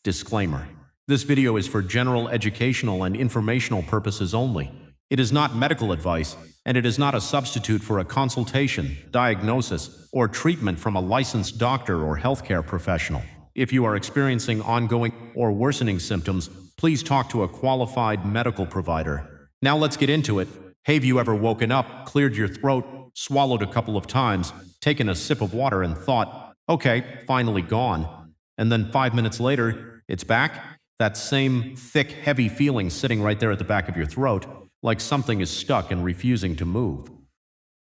Disclaimer. This video is for general educational and informational purposes only. It is not medical advice, and it is not a substitute for a consultation, diagnosis, or treatment from a licensed doctor or healthcare professional. If you are experiencing ongoing or worsening symptoms, please talk to a qualified medical provider. Now let's get into it. Have you ever woken up, cleared your throat, swallowed a couple of times, taken a sip of water and thought, okay, finally gone, and then 5 minutes later, it's back? That same thick, heavy feeling sitting right there at the back of your throat, like something is stuck and refusing to move.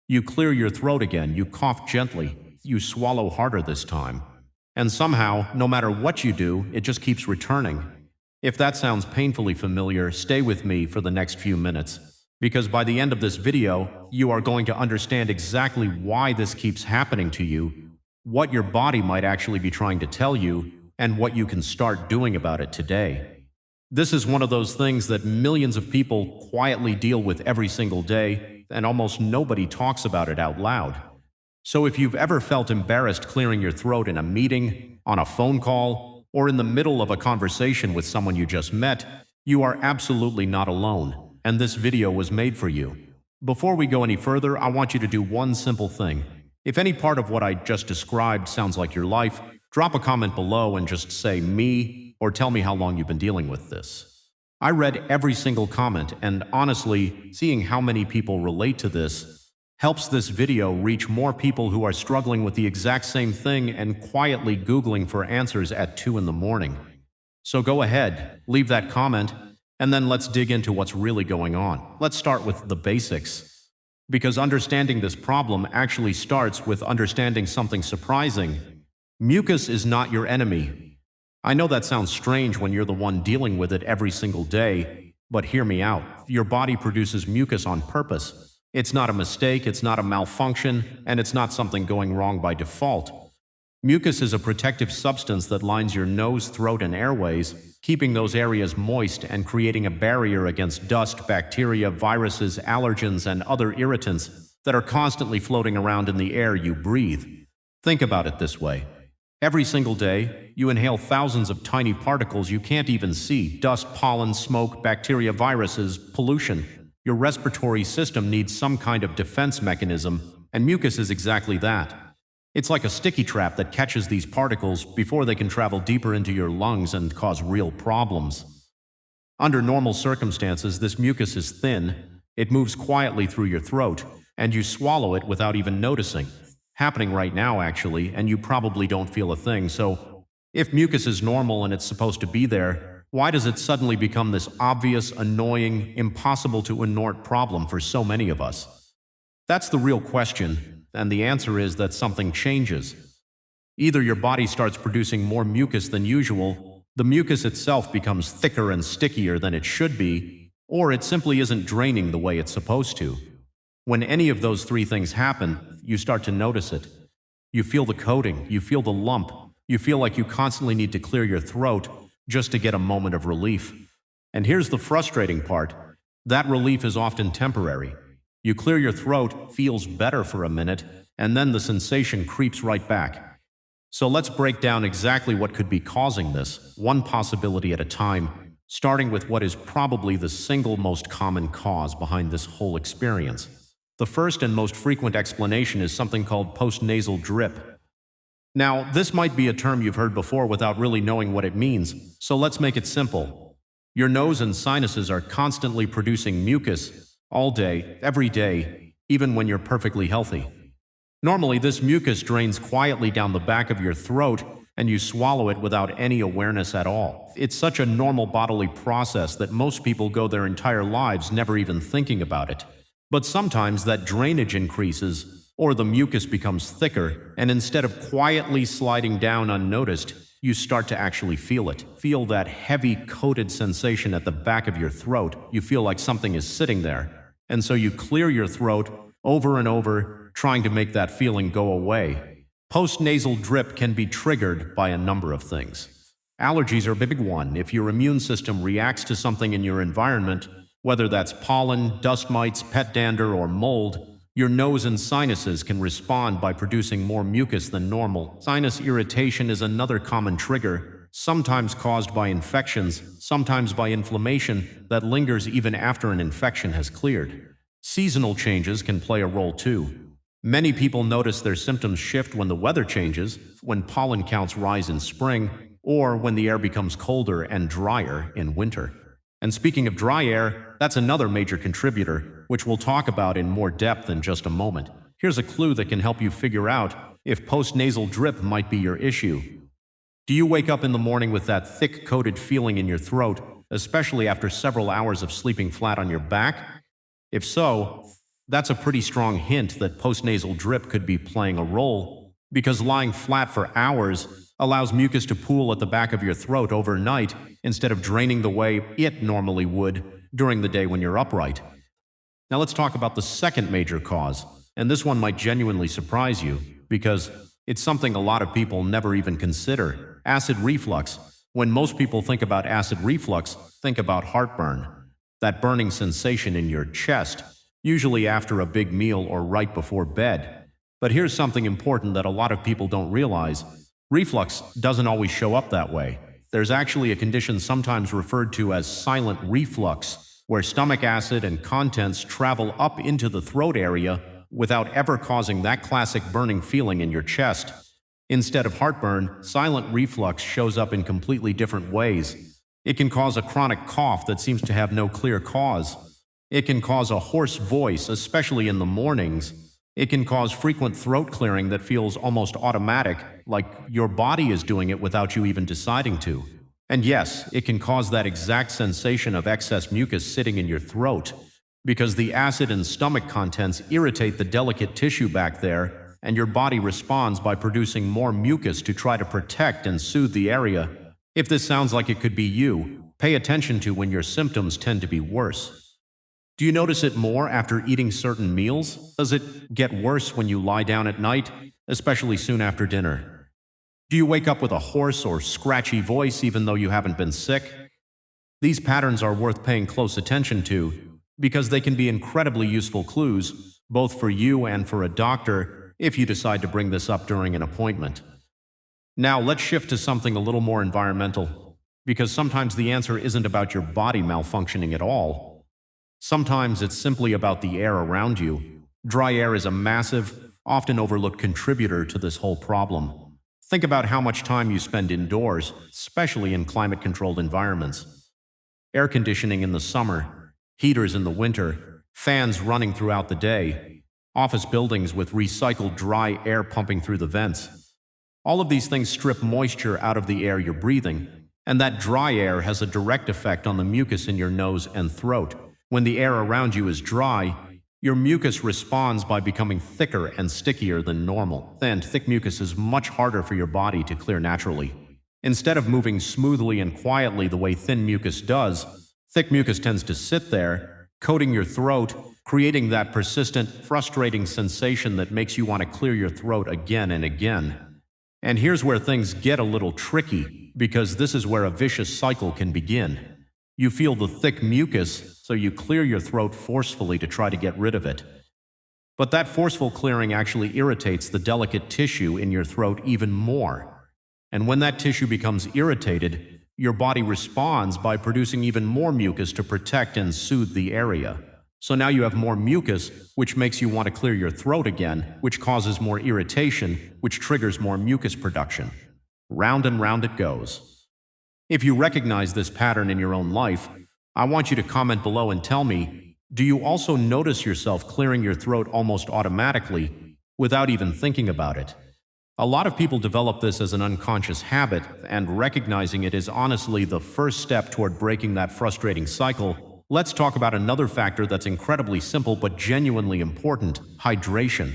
You clear your throat again, you cough gently, you swallow harder this time. And somehow, no matter what you do, it just keeps returning. If that sounds painfully familiar, stay with me for the next few minutes, because by the end of this video, you are going to understand exactly why this keeps happening to you, what your body might actually be trying to tell you, and what you can start doing about it today. This is one of those things that millions of people quietly deal with every single day, and almost nobody talks about it out loud. So if you've ever felt embarrassed clearing your throat in a meeting, on a phone call, or in the middle of a conversation with someone you just met, you are absolutely not alone, and this video was made for you. Before we go any further, I want you to do one simple thing. If any part of what I just described sounds like your life, drop a comment below and just say me, or tell me how long you've been dealing with this. I read every single comment, and honestly, seeing how many people relate to this helps this video reach more people who are struggling with the exact same thing and quietly Googling for answers at 2 in the morning. So go ahead, leave that comment, and then let's dig into what's really going on. Let's start with the basics, because understanding this problem actually starts with understanding something surprising. Mucus is not your enemy. I know that sounds strange when you're the one dealing with it every single day, but hear me out. Your body produces mucus on purpose. It's not a mistake, it's not a malfunction, and it's not something going wrong by default. Mucus is a protective substance that lines your nose, throat, and airways, keeping those areas moist and creating a barrier against dust, bacteria, viruses, allergens, and other irritants that are constantly floating around in the air you breathe. Think about it this way. Every single day, you inhale thousands of tiny particles you can't even see: dust, pollen, smoke, bacteria, viruses, pollution. Your respiratory system needs some kind of defense mechanism, and mucus is exactly that. It's like a sticky trap that catches these particles before they can travel deeper into your lungs and cause real problems. Under normal circumstances, this mucus is thin, it moves quietly through your throat, and you swallow it without even noticing. Happening right now, actually, and you probably don't feel a thing. So, if mucus is normal and it's supposed to be there, why does it suddenly become this obvious, annoying, impossible to ignore problem for so many of us? That's the real question, and the answer is that something changes. Either your body starts producing more mucus than usual, the mucus itself becomes thicker and stickier than it should be, or it simply isn't draining the way it's supposed to. When any of those three things happen, you start to notice it. You feel the coating, you feel the lump, you feel like you constantly need to clear your throat just to get a moment of relief. And here's the frustrating part. That relief is often temporary. You clear your throat, feels better for a minute, and then the sensation creeps right back. So let's break down exactly what could be causing this, one possibility at a time, starting with what is probably the single most common cause behind this whole experience. The first and most frequent explanation is something called postnasal drip. Now, this might be a term you've heard before without really knowing what it means, so let's make it simple. Your nose and sinuses are constantly producing mucus, all day, every day, even when you're perfectly healthy. Normally, this mucus drains quietly down the back of your throat, and you swallow it without any awareness at all. It's such a normal bodily process that most people go their entire lives never even thinking about it. But sometimes that drainage increases, or the mucus becomes thicker, and instead of quietly sliding down unnoticed, you start to actually feel it. Feel that heavy, coated sensation at the back of your throat. You feel like something is sitting there. And so you clear your throat over and over, trying to make that feeling go away. Postnasal drip can be triggered by a number of things. Allergies are a big one. If your immune system reacts to something in your environment, whether that's pollen, dust mites, pet dander, or mold, your nose and sinuses can respond by producing more mucus than normal. Sinus irritation is another common trigger. sometimes caused by infections, sometimes by inflammation that lingers even after an infection has cleared. Seasonal changes can play a role too. Many people notice their symptoms shift when the weather changes, when pollen counts rise in spring, or when the air becomes colder and drier in winter. And speaking of dry air, that's another major contributor, which we'll talk about in more depth in just a moment. Here's a clue that can help you figure out if postnasal drip might be your issue. Do you wake up in the morning with that thick coated feeling in your throat, especially after several hours of sleeping flat on your back? If so, that's a pretty strong hint that postnasal drip could be playing a role, because lying flat for hours allows mucus to pool at the back of your throat overnight instead of draining the way it normally would during the day when you're upright. Now let's talk about the second major cause, and this one might genuinely surprise you, because it's something a lot of people never even consider: acid reflux. When most people think about acid reflux, think about heartburn, that burning sensation in your chest, usually after a big meal or right before bed. But here's something important that a lot of people don't realize. Reflux doesn't always show up that way. There's actually a condition sometimes referred to as silent reflux, where stomach acid and contents travel up into the throat area without ever causing that classic burning feeling in your chest. Instead of heartburn, silent reflux shows up in completely different ways. It can cause a chronic cough that seems to have no clear cause. It can cause a hoarse voice, especially in the mornings. It can cause frequent throat clearing that feels almost automatic, like your body is doing it without you even deciding to. And yes, it can cause that exact sensation of excess mucus sitting in your throat, because the acid and stomach contents irritate the delicate tissue back there, and your body responds by producing more mucus to try to protect and soothe the area. If this sounds like it could be you, pay attention to when your symptoms tend to be worse. Do you notice it more after eating certain meals? Does it get worse when you lie down at night, especially soon after dinner? Do you wake up with a hoarse or scratchy voice even though you haven't been sick? These patterns are worth paying close attention to, because they can be incredibly useful clues, both for you and for a doctor, if you decide to bring this up during an appointment. Now let's shift to something a little more environmental, because sometimes the answer isn't about your body malfunctioning at all. Sometimes it's simply about the air around you. Dry air is a massive, often overlooked contributor to this whole problem. Think about how much time you spend indoors, especially in climate-controlled environments. Air conditioning in the summer, heaters in the winter, fans running throughout the day, office buildings with recycled dry air pumping through the vents. All of these things strip moisture out of the air you're breathing, and that dry air has a direct effect on the mucus in your nose and throat. When the air around you is dry, your mucus responds by becoming thicker and stickier than normal. And thick mucus is much harder for your body to clear naturally. Instead of moving smoothly and quietly the way thin mucus does, thick mucus tends to sit there, coating your throat, creating that persistent, frustrating sensation that makes you want to clear your throat again and again. And here's where things get a little tricky, because this is where a vicious cycle can begin. You feel the thick mucus, so you clear your throat forcefully to try to get rid of it. But that forceful clearing actually irritates the delicate tissue in your throat even more. And when that tissue becomes irritated, your body responds by producing even more mucus to protect and soothe the area. So now you have more mucus, which makes you want to clear your throat again, which causes more irritation, which triggers more mucus production. Round and round it goes. If you recognize this pattern in your own life, I want you to comment below and tell me, do you also notice yourself clearing your throat almost automatically without even thinking about it? A lot of people develop this as an unconscious habit, and recognizing it is honestly the first step toward breaking that frustrating cycle. Let's talk about another factor that's incredibly simple but genuinely important: hydration.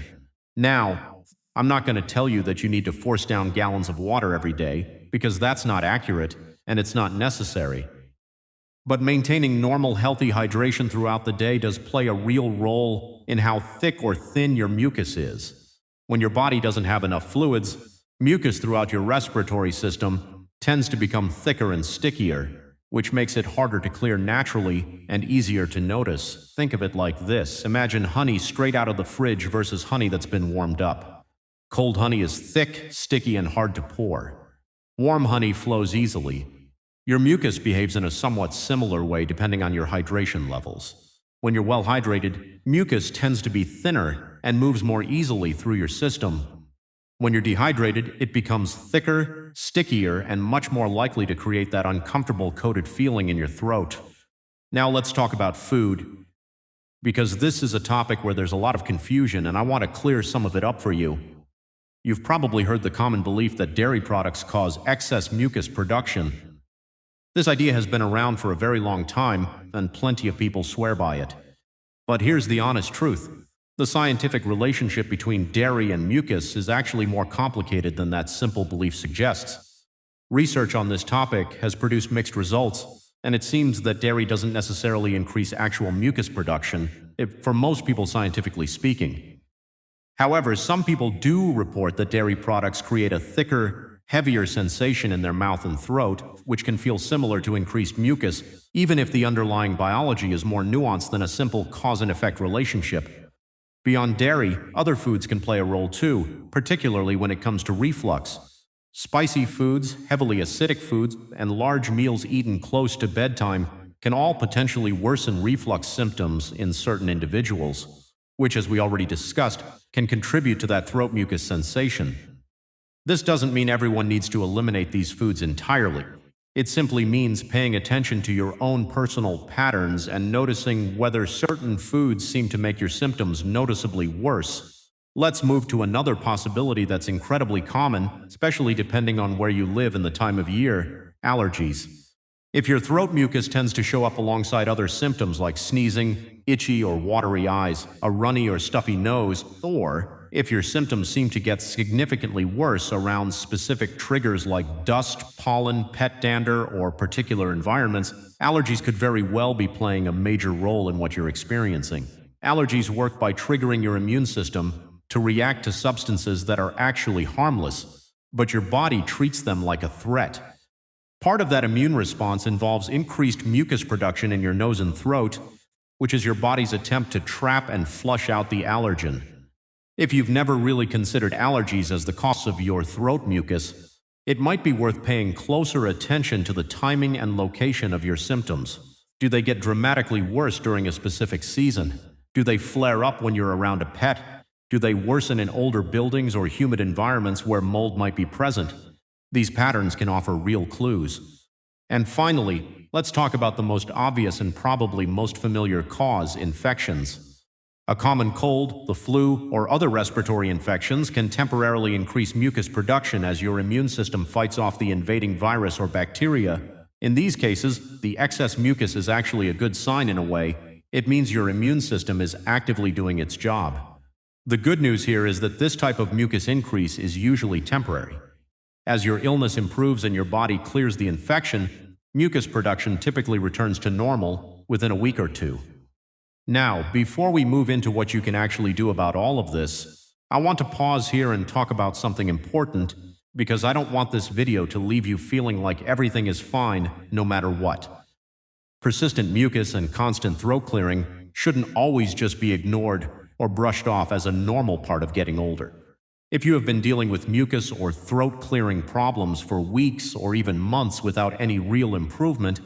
Now, I'm not going to tell you that you need to force down gallons of water every day, because that's not accurate, and it's not necessary. But maintaining normal, healthy hydration throughout the day does play a real role in how thick or thin your mucus is. When your body doesn't have enough fluids, mucus throughout your respiratory system tends to become thicker and stickier, which makes it harder to clear naturally and easier to notice. Think of it like this: imagine honey straight out of the fridge versus honey that's been warmed up. Cold honey is thick, sticky, and hard to pour, Warm honey flows easily. Your mucus behaves in a somewhat similar way depending on your hydration levels. When you're well hydrated, mucus tends to be thinner and moves more easily through your system. When you're dehydrated, it becomes thicker, stickier, and much more likely to create that uncomfortable coated feeling in your throat. Now let's talk about food, because this is a topic where there's a lot of confusion and I want to clear some of it up for you. You've probably heard the common belief that dairy products cause excess mucus production. This idea has been around for a very long time, and plenty of people swear by it. But here's the honest truth. The scientific relationship between dairy and mucus is actually more complicated than that simple belief suggests. Research on this topic has produced mixed results, and it seems that dairy doesn't necessarily increase actual mucus production, for most people scientifically speaking. However, some people do report that dairy products create a thicker, heavier sensation in their mouth and throat, which can feel similar to increased mucus, even if the underlying biology is more nuanced than a simple cause and effect relationship. Beyond dairy, other foods can play a role too, particularly when it comes to reflux. Spicy foods, heavily acidic foods, and large meals eaten close to bedtime can all potentially worsen reflux symptoms in certain individuals, which, as we already discussed, can contribute to that throat mucus sensation. This doesn't mean everyone needs to eliminate these foods entirely. It simply means paying attention to your own personal patterns and noticing whether certain foods seem to make your symptoms noticeably worse. Let's move to another possibility that's incredibly common, especially depending on where you live and the time of year: allergies. If your throat mucus tends to show up alongside other symptoms like sneezing, itchy or watery eyes, a runny or stuffy nose, or if your symptoms seem to get significantly worse around specific triggers like dust, pollen, pet dander, or particular environments, allergies could very well be playing a major role in what you're experiencing. Allergies work by triggering your immune system to react to substances that are actually harmless, but your body treats them like a threat. Part of that immune response involves increased mucus production in your nose and throat, which is your body's attempt to trap and flush out the allergen. If you've never really considered allergies as the cause of your throat mucus, it might be worth paying closer attention to the timing and location of your symptoms. Do they get dramatically worse during a specific season? Do they flare up when you're around a pet? Do they worsen in older buildings or humid environments where mold might be present? These patterns can offer real clues. And finally, let's talk about the most obvious and probably most familiar cause: infections. A common cold, the flu, or other respiratory infections can temporarily increase mucus production as your immune system fights off the invading virus or bacteria. In these cases, the excess mucus is actually a good sign in a way. It means your immune system is actively doing its job. The good news here is that this type of mucus increase is usually temporary. As your illness improves and your body clears the infection, mucus production typically returns to normal within a week or two. Now, before we move into what you can actually do about all of this, I want to pause here and talk about something important, because I don't want this video to leave you feeling like everything is fine no matter what. Persistent mucus and constant throat clearing shouldn't always just be ignored or brushed off as a normal part of getting older. If you have been dealing with mucus or throat clearing problems for weeks or even months without any real improvement,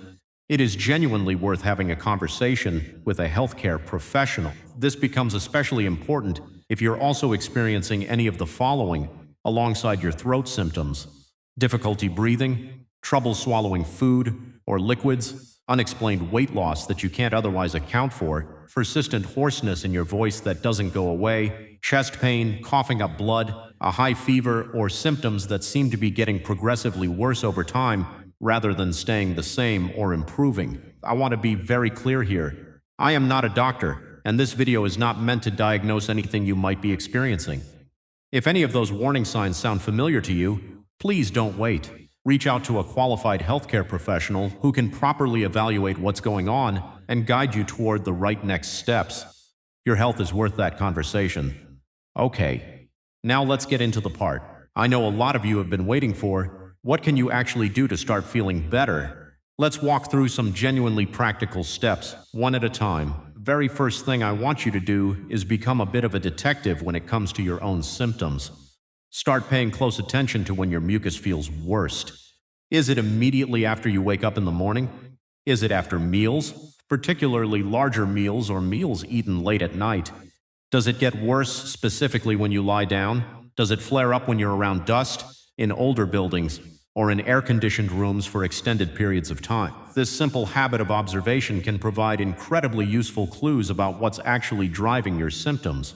it is genuinely worth having a conversation with a healthcare professional. This becomes especially important if you're also experiencing any of the following alongside your throat symptoms: difficulty breathing, trouble swallowing food or liquids, unexplained weight loss that you can't otherwise account for, persistent hoarseness in your voice that doesn't go away, chest pain, coughing up blood, a high fever, or symptoms that seem to be getting progressively worse over time rather than staying the same or improving. I want to be very clear here. I am not a doctor, and this video is not meant to diagnose anything you might be experiencing. If any of those warning signs sound familiar to you, please don't wait. Reach out to a qualified healthcare professional who can properly evaluate what's going on and guide you toward the right next steps. Your health is worth that conversation. Okay, now let's get into the part I know a lot of you have been waiting for. What can you actually do to start feeling better? Let's walk through some genuinely practical steps, one at a time. Very first thing I want you to do is become a bit of a detective when it comes to your own symptoms. Start paying close attention to when your mucus feels worst. Is it immediately after you wake up in the morning? Is it after meals, particularly larger meals or meals eaten late at night? Does it get worse specifically when you lie down? Does it flare up when you're around dust, in older buildings, or in air-conditioned rooms for extended periods of time? This simple habit of observation can provide incredibly useful clues about what's actually driving your symptoms.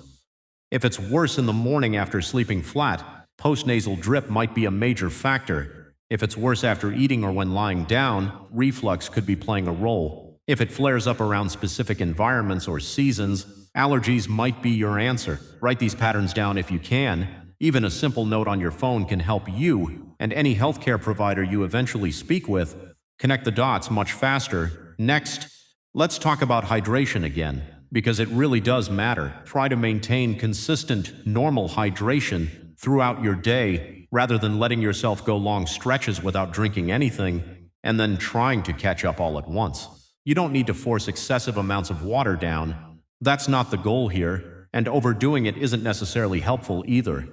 If it's worse in the morning after sleeping flat, postnasal drip might be a major factor. If it's worse after eating or when lying down, reflux could be playing a role. If it flares up around specific environments or seasons, allergies might be your answer. Write these patterns down if you can. Even a simple note on your phone can help you and any healthcare provider you eventually speak with connect the dots much faster. Next, let's talk about hydration again, because it really does matter. Try to maintain consistent, normal hydration throughout your day, rather than letting yourself go long stretches without drinking anything and then trying to catch up all at once. You don't need to force excessive amounts of water down. That's not the goal here, and overdoing it isn't necessarily helpful either.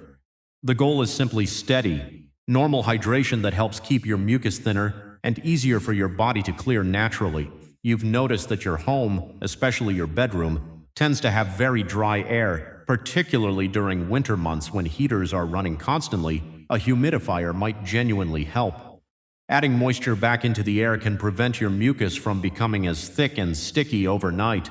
The goal is simply steady, normal hydration that helps keep your mucus thinner and easier for your body to clear naturally. You've noticed that your home, especially your bedroom, tends to have very dry air, particularly during winter months when heaters are running constantly. A humidifier might genuinely help. Adding moisture back into the air can prevent your mucus from becoming as thick and sticky overnight.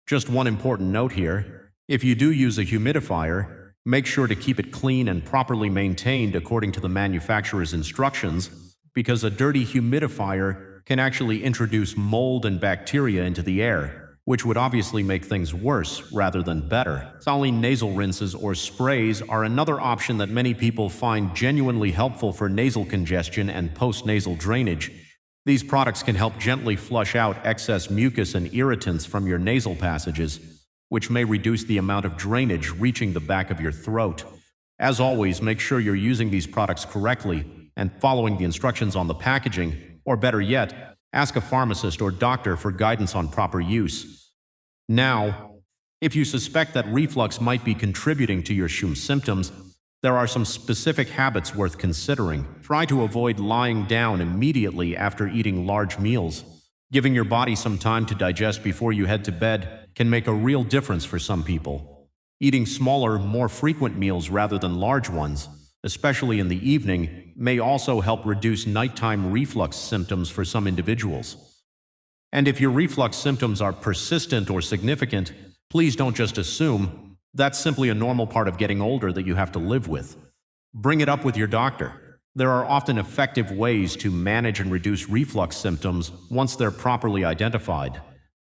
Just one important note here: if you do use a humidifier, make sure to keep it clean and properly maintained according to the manufacturer's instructions, because a dirty humidifier can actually introduce mold and bacteria into the air, which would obviously make things worse rather than better. Saline nasal rinses or sprays are another option that many people find genuinely helpful for nasal congestion and postnasal drainage. These products can help gently flush out excess mucus and irritants from your nasal passages, which may reduce the amount of drainage reaching the back of your throat. As always, make sure you're using these products correctly and following the instructions on the packaging, or better yet, ask a pharmacist or doctor for guidance on proper use. Now, if you suspect that reflux might be contributing to your symptoms, there are some specific habits worth considering. Try to avoid lying down immediately after eating large meals. Giving your body some time to digest before you head to bed can make a real difference for some people. Eating smaller, more frequent meals rather than large ones, especially in the evening, may also help reduce nighttime reflux symptoms for some individuals. And if your reflux symptoms are persistent or significant, please don't just assume. That's simply a normal part of getting older that you have to live with. Bring it up with your doctor. There are often effective ways to manage and reduce reflux symptoms once they're properly identified.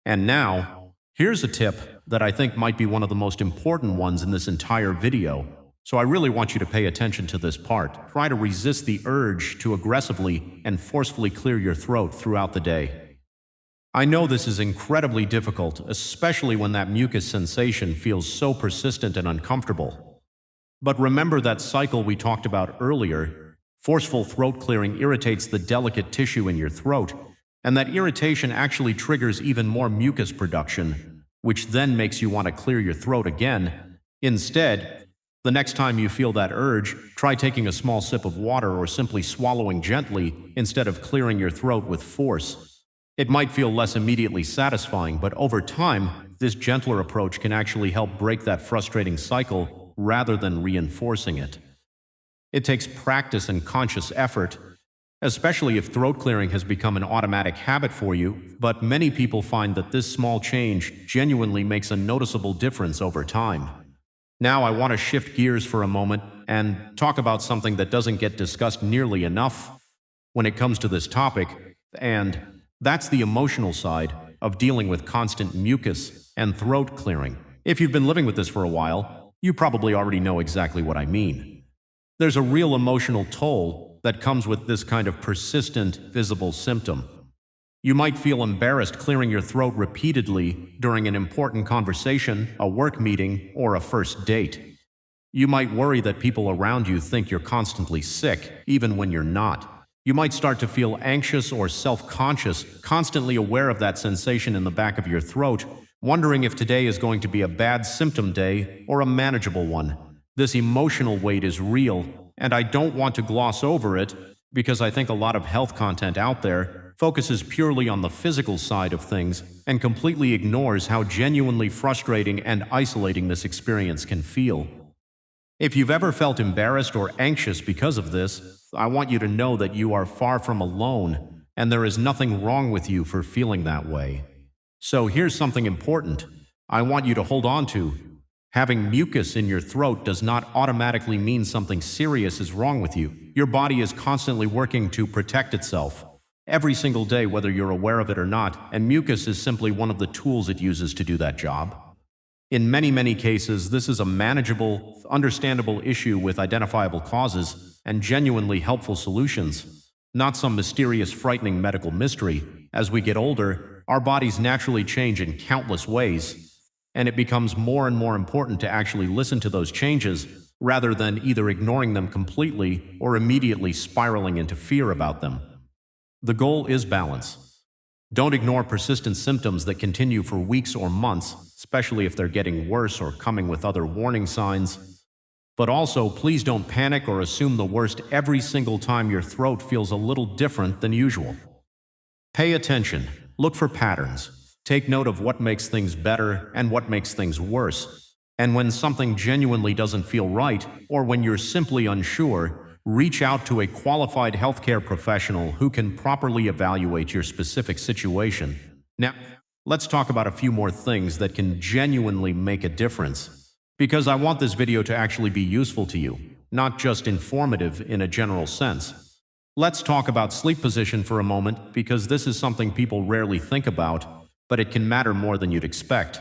And now, here's a tip that I think might be one of the most important ones in this entire video. So I really want you to pay attention to this part. Try to resist the urge to aggressively and forcefully clear your throat throughout the day. I know this is incredibly difficult, especially when that mucus sensation feels so persistent and uncomfortable. But remember that cycle we talked about earlier. Forceful throat clearing irritates the delicate tissue in your throat, and that irritation actually triggers even more mucus production, which then makes you want to clear your throat again. Instead, the next time you feel that urge, try taking a small sip of water or simply swallowing gently instead of clearing your throat with force. It might feel less immediately satisfying, but over time, this gentler approach can actually help break that frustrating cycle rather than reinforcing it. It takes practice and conscious effort, especially if throat clearing has become an automatic habit for you, but many people find that this small change genuinely makes a noticeable difference over time. Now I want to shift gears for a moment and talk about something that doesn't get discussed nearly enough when it comes to this topic, and that's the emotional side of dealing with constant mucus and throat clearing. If you've been living with this for a while, you probably already know exactly what I mean. There's a real emotional toll that comes with this kind of persistent, visible symptom. You might feel embarrassed clearing your throat repeatedly during an important conversation, a work meeting, or a first date. You might worry that people around you think you're constantly sick, even when you're not. You might start to feel anxious or self-conscious, constantly aware of that sensation in the back of your throat, wondering if today is going to be a bad symptom day or a manageable one. This emotional weight is real, and I don't want to gloss over it because I think a lot of health content out there focuses purely on the physical side of things and completely ignores how genuinely frustrating and isolating this experience can feel. If you've ever felt embarrassed or anxious because of this, I want you to know that you are far from alone, and there is nothing wrong with you for feeling that way. So here's something important I want you to hold on to. Having mucus in your throat does not automatically mean something serious is wrong with you. Your body is constantly working to protect itself, every single day whether you're aware of it or not, and mucus is simply one of the tools it uses to do that job. In many cases, this is a manageable, understandable issue with identifiable causes and genuinely helpful solutions, not some mysterious, frightening medical mystery. As we get older, our bodies naturally change in countless ways, and it becomes more and more important to actually listen to those changes rather than either ignoring them completely or immediately spiraling into fear about them. The goal is balance. Don't ignore persistent symptoms that continue for weeks or months, especially if they're getting worse or coming with other warning signs. But also, please don't panic or assume the worst every single time your throat feels a little different than usual. Pay attention, look for patterns, take note of what makes things better and what makes things worse. And when something genuinely doesn't feel right, or when you're simply unsure, reach out to a qualified healthcare professional who can properly evaluate your specific situation. Now, let's talk about a few more things that can genuinely make a difference, because I want this video to actually be useful to you, not just informative in a general sense. Let's talk about sleep position for a moment, because this is something people rarely think about, but it can matter more than you'd expect.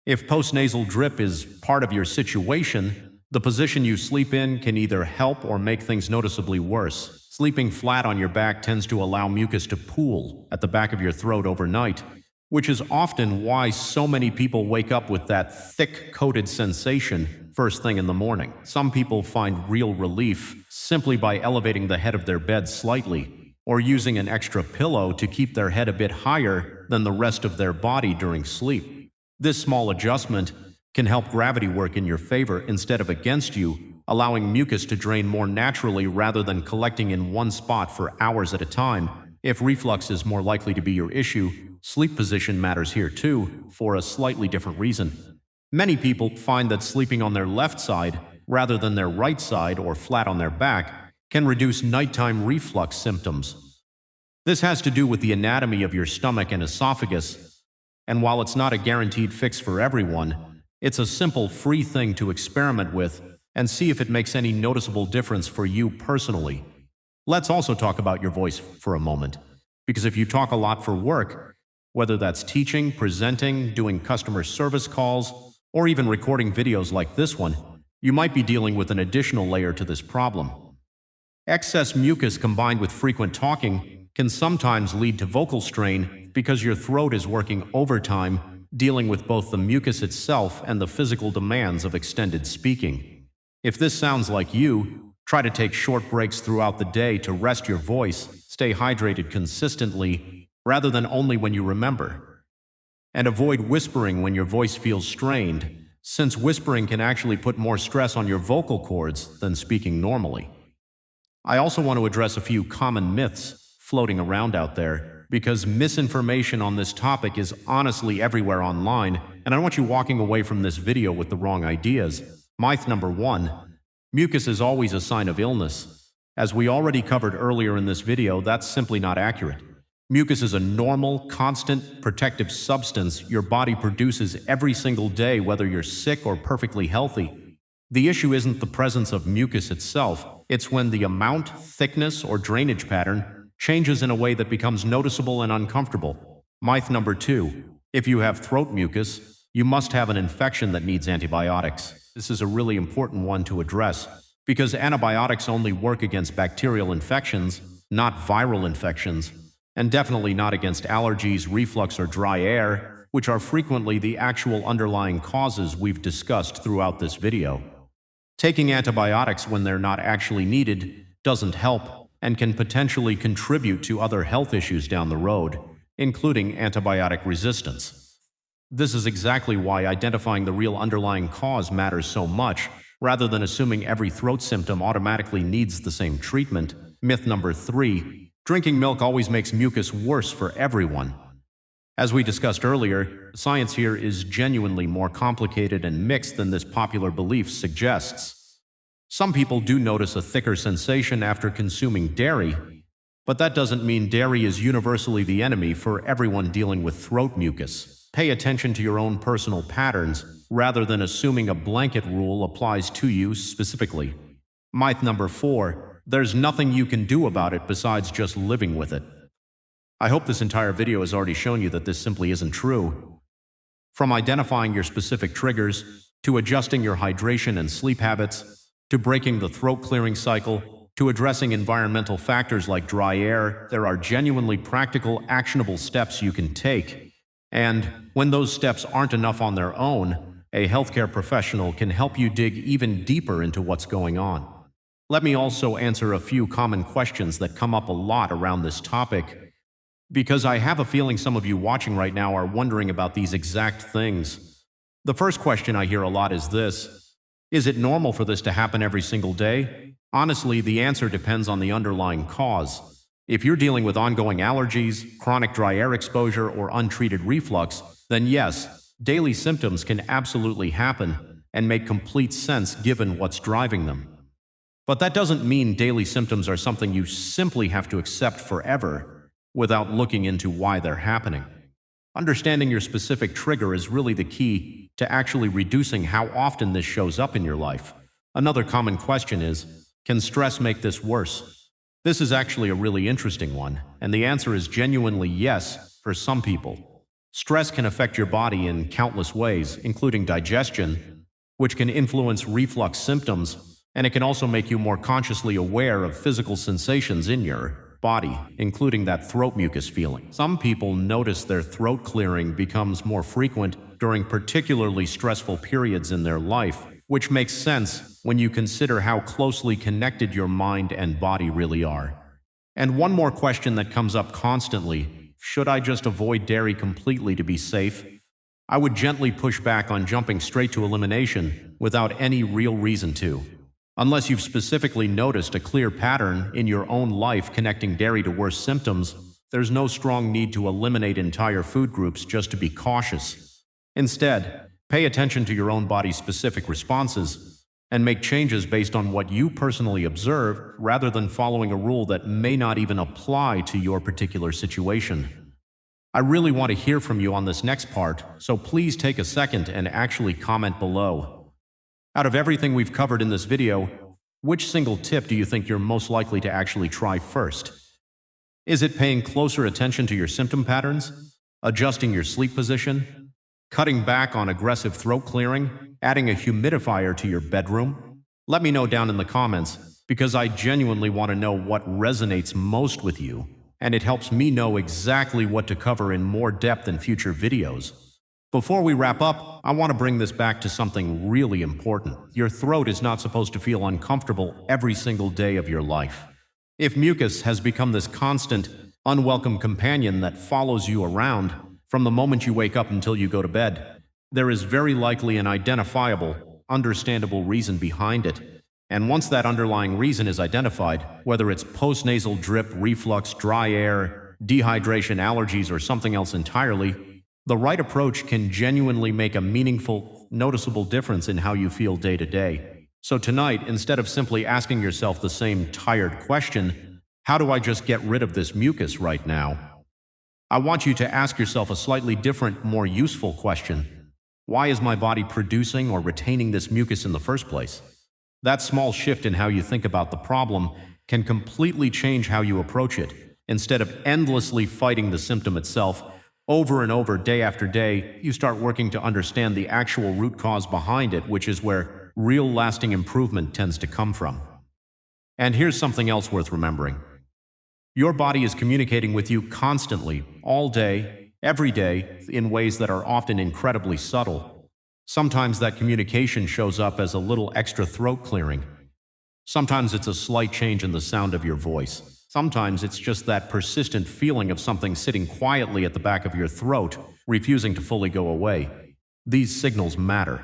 If postnasal drip is part of your situation, the position you sleep in can either help or make things noticeably worse. Sleeping flat on your back tends to allow mucus to pool at the back of your throat overnight, which is often why so many people wake up with that thick, coated sensation first thing in the morning. Some people find real relief simply by elevating the head of their bed slightly, or using an extra pillow to keep their head a bit higher than the rest of their body during sleep. This small adjustment can help gravity work in your favor instead of against you, allowing mucus to drain more naturally rather than collecting in one spot for hours at a time. If reflux is more likely to be your issue, sleep position matters here too, for a slightly different reason. Many people find that sleeping on their left side rather than their right side or flat on their back can reduce nighttime reflux symptoms. This has to do with the anatomy of your stomach and esophagus, and while it's not a guaranteed fix for everyone, it's a simple, free thing to experiment with and see if it makes any noticeable difference for you personally. Let's also talk about your voice for a moment, because if you talk a lot for work, whether that's teaching, presenting, doing customer service calls, or even recording videos like this one, you might be dealing with an additional layer to this problem. Excess mucus combined with frequent talking can sometimes lead to vocal strain because your throat is working overtime, dealing with both the mucus itself and the physical demands of extended speaking. If this sounds like you, try to take short breaks throughout the day to rest your voice, stay hydrated consistently, rather than only when you remember. And avoid whispering when your voice feels strained, since whispering can actually put more stress on your vocal cords than speaking normally. I also want to address a few common myths floating around out there, because misinformation on this topic is honestly everywhere online, and I don't want you walking away from this video with the wrong ideas. Myth number 1. Mucus is always a sign of illness. As we already covered earlier in this video, that's simply not accurate. Mucus is a normal, constant, protective substance your body produces every single day, whether you're sick or perfectly healthy. The issue isn't the presence of mucus itself, it's when the amount, thickness, or drainage pattern changes in a way that becomes noticeable and uncomfortable. Myth number 2. If you have throat mucus, you must have an infection that needs antibiotics. This is a really important one to address, because antibiotics only work against bacterial infections, not viral infections, and definitely not against allergies, reflux, or dry air, which are frequently the actual underlying causes we've discussed throughout this video. Taking antibiotics when they're not actually needed doesn't help, and can potentially contribute to other health issues down the road, including antibiotic resistance. This is exactly why identifying the real underlying cause matters so much, rather than assuming every throat symptom automatically needs the same treatment. Myth number 3. Drinking milk always makes mucus worse for everyone. As we discussed earlier, science here is genuinely more complicated and mixed than this popular belief suggests. Some people do notice a thicker sensation after consuming dairy, but that doesn't mean dairy is universally the enemy for everyone dealing with throat mucus. Pay attention to your own personal patterns, rather than assuming a blanket rule applies to you specifically. Myth number 4. There's nothing you can do about it besides just living with it. I hope this entire video has already shown you that this simply isn't true. From identifying your specific triggers, to adjusting your hydration and sleep habits, to breaking the throat clearing cycle, to addressing environmental factors like dry air, there are genuinely practical, actionable steps you can take. And when those steps aren't enough on their own, a healthcare professional can help you dig even deeper into what's going on. Let me also answer a few common questions that come up a lot around this topic, because I have a feeling some of you watching right now are wondering about these exact things. The first question I hear a lot is this: is it normal for this to happen every single day? Honestly, the answer depends on the underlying cause. If you're dealing with ongoing allergies, chronic dry air exposure, or untreated reflux, then yes, daily symptoms can absolutely happen and make complete sense given what's driving them. But that doesn't mean daily symptoms are something you simply have to accept forever without looking into why they're happening. Understanding your specific trigger is really the key to actually reducing how often this shows up in your life. Another common question is, can stress make this worse? This is actually a really interesting one, and the answer is genuinely yes for some people. Stress can affect your body in countless ways, including digestion, which can influence reflux symptoms, and it can also make you more consciously aware of physical sensations in your body, including that throat mucus feeling. Some people notice their throat clearing becomes more frequent during particularly stressful periods in their life, which makes sense when you consider how closely connected your mind and body really are. And one more question that comes up constantly: should I just avoid dairy completely to be safe? I would gently push back on jumping straight to elimination without any real reason to. Unless you've specifically noticed a clear pattern in your own life connecting dairy to worse symptoms, there's no strong need to eliminate entire food groups just to be cautious. Instead, pay attention to your own body's specific responses and make changes based on what you personally observe rather than following a rule that may not even apply to your particular situation. I really want to hear from you on this next part, so please take a second and actually comment below. Out of everything we've covered in this video, which single tip do you think you're most likely to actually try first? Is it paying closer attention to your symptom patterns, adjusting your sleep position, cutting back on aggressive throat clearing, adding a humidifier to your bedroom? Let me know down in the comments, because I genuinely want to know what resonates most with you, and it helps me know exactly what to cover in more depth in future videos. Before we wrap up, I want to bring this back to something really important. Your throat is not supposed to feel uncomfortable every single day of your life. If mucus has become this constant, unwelcome companion that follows you around from the moment you wake up until you go to bed, there is very likely an identifiable, understandable reason behind it. And once that underlying reason is identified, whether it's postnasal drip, reflux, dry air, dehydration, allergies, or something else entirely, the right approach can genuinely make a meaningful, noticeable difference in how you feel day to day. So tonight, instead of simply asking yourself the same tired question, how do I just get rid of this mucus right now? I want you to ask yourself a slightly different, more useful question. Why is my body producing or retaining this mucus in the first place? That small shift in how you think about the problem can completely change how you approach it. Instead of endlessly fighting the symptom itself, over and over, day after day, you start working to understand the actual root cause behind it, which is where real lasting improvement tends to come from. And here's something else worth remembering. Your body is communicating with you constantly, all day, every day, in ways that are often incredibly subtle. Sometimes that communication shows up as a little extra throat clearing. Sometimes it's a slight change in the sound of your voice. Sometimes it's just that persistent feeling of something sitting quietly at the back of your throat, refusing to fully go away. These signals matter.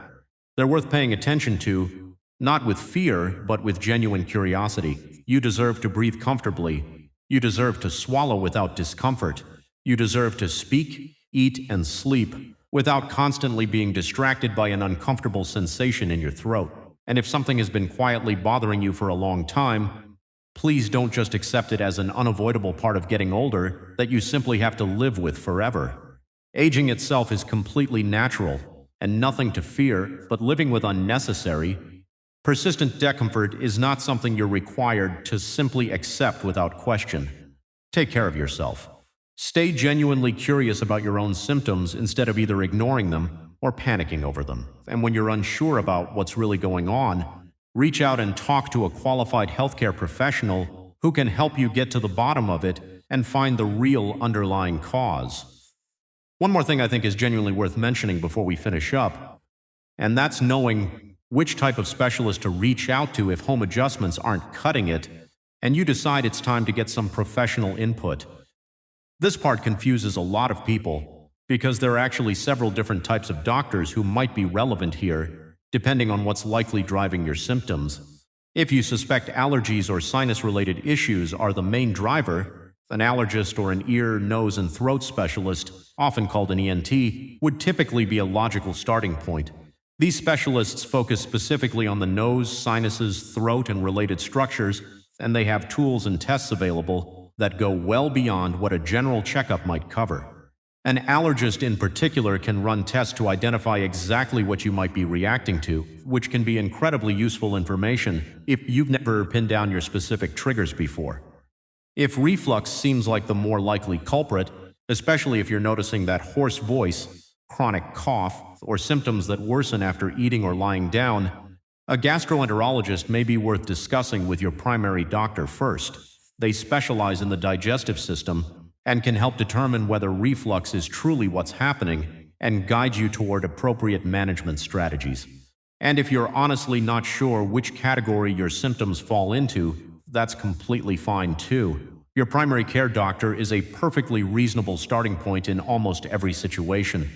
They're worth paying attention to Not with fear, but with genuine curiosity. You deserve to breathe comfortably. You deserve to swallow without discomfort. You deserve to speak, eat, and sleep without constantly being distracted by an uncomfortable sensation in your throat. And if something has been quietly bothering you for a long time, please don't just accept it as an unavoidable part of getting older that you simply have to live with forever. Aging itself is completely natural and nothing to fear, but living with unnecessary, persistent discomfort is not something you're required to simply accept without question. Take care of yourself. Stay genuinely curious about your own symptoms instead of either ignoring them or panicking over them. And when you're unsure about what's really going on, reach out and talk to a qualified healthcare professional who can help you get to the bottom of it and find the real underlying cause. One more thing I think is genuinely worth mentioning before we finish up, and that's knowing which type of specialist to reach out to if home adjustments aren't cutting it and you decide it's time to get some professional input. This part confuses a lot of people because there are actually several different types of doctors who might be relevant here, depending on what's likely driving your symptoms. If you suspect allergies or sinus-related issues are the main driver, an allergist or an ear, nose, and throat specialist, often called an ENT, would typically be a logical starting point. These specialists focus specifically on the nose, sinuses, throat, and related structures, and they have tools and tests available that go well beyond what a general checkup might cover. An allergist in particular can run tests to identify exactly what you might be reacting to, which can be incredibly useful information if you've never pinned down your specific triggers before. If reflux seems like the more likely culprit, especially if you're noticing that hoarse voice, chronic cough, or symptoms that worsen after eating or lying down, a gastroenterologist may be worth discussing with your primary doctor first. They specialize in the digestive system and can help determine whether reflux is truly what's happening and guide you toward appropriate management strategies. And if you're honestly not sure which category your symptoms fall into, that's completely fine too. Your primary care doctor is a perfectly reasonable starting point in almost every situation.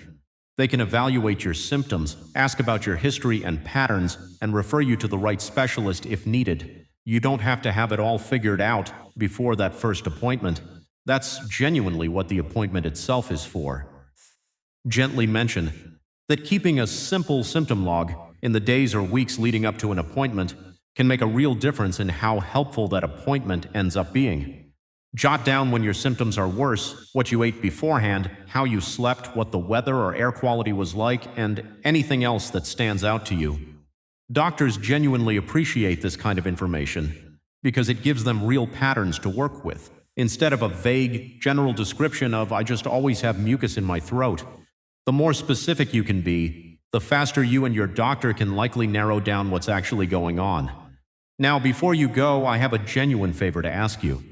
They can evaluate your symptoms, ask about your history and patterns, and refer you to the right specialist if needed. You don't have to have it all figured out before that first appointment. That's genuinely what the appointment itself is for. Gently mention that keeping a simple symptom log in the days or weeks leading up to an appointment can make a real difference in how helpful that appointment ends up being. Jot down when your symptoms are worse, what you ate beforehand, how you slept, what the weather or air quality was like, and anything else that stands out to you. Doctors genuinely appreciate this kind of information because it gives them real patterns to work with, instead of a vague, general description of "I just always have mucus in my throat." The more specific you can be, the faster you and your doctor can likely narrow down what's actually going on. Now, before you go, I have a genuine favor to ask you.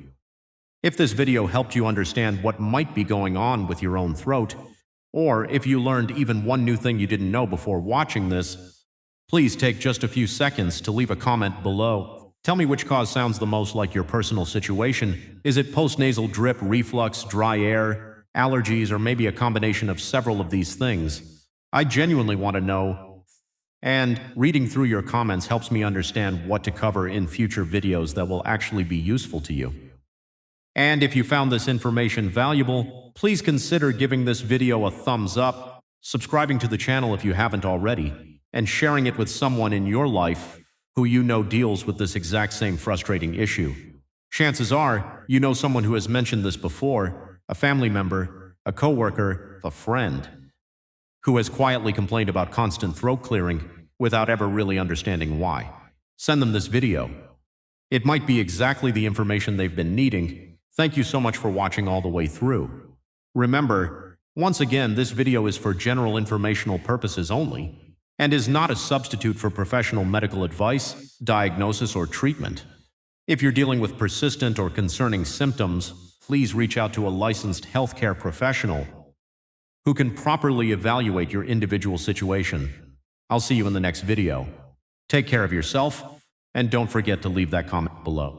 If this video helped you understand what might be going on with your own throat, or if you learned even one new thing you didn't know before watching this, please take just a few seconds to leave a comment below. Tell me which cause sounds the most like your personal situation. Is it postnasal drip, reflux, dry air, allergies, or maybe a combination of several of these things? I genuinely want to know, and reading through your comments helps me understand what to cover in future videos that will actually be useful to you. And if you found this information valuable, please consider giving this video a thumbs up, subscribing to the channel if you haven't already, and sharing it with someone in your life who you know deals with this exact same frustrating issue. Chances are, you know someone who has mentioned this before, a family member, a coworker, a friend, who has quietly complained about constant throat clearing without ever really understanding why. Send them this video. It might be exactly the information they've been needing. Thank you so much for watching all the way through. Remember, once again, this video is for general informational purposes only, and is not a substitute for professional medical advice, diagnosis, or treatment. If you're dealing with persistent or concerning symptoms, please reach out to a licensed healthcare professional who can properly evaluate your individual situation. I'll see you in the next video. Take care of yourself, and don't forget to leave that comment below.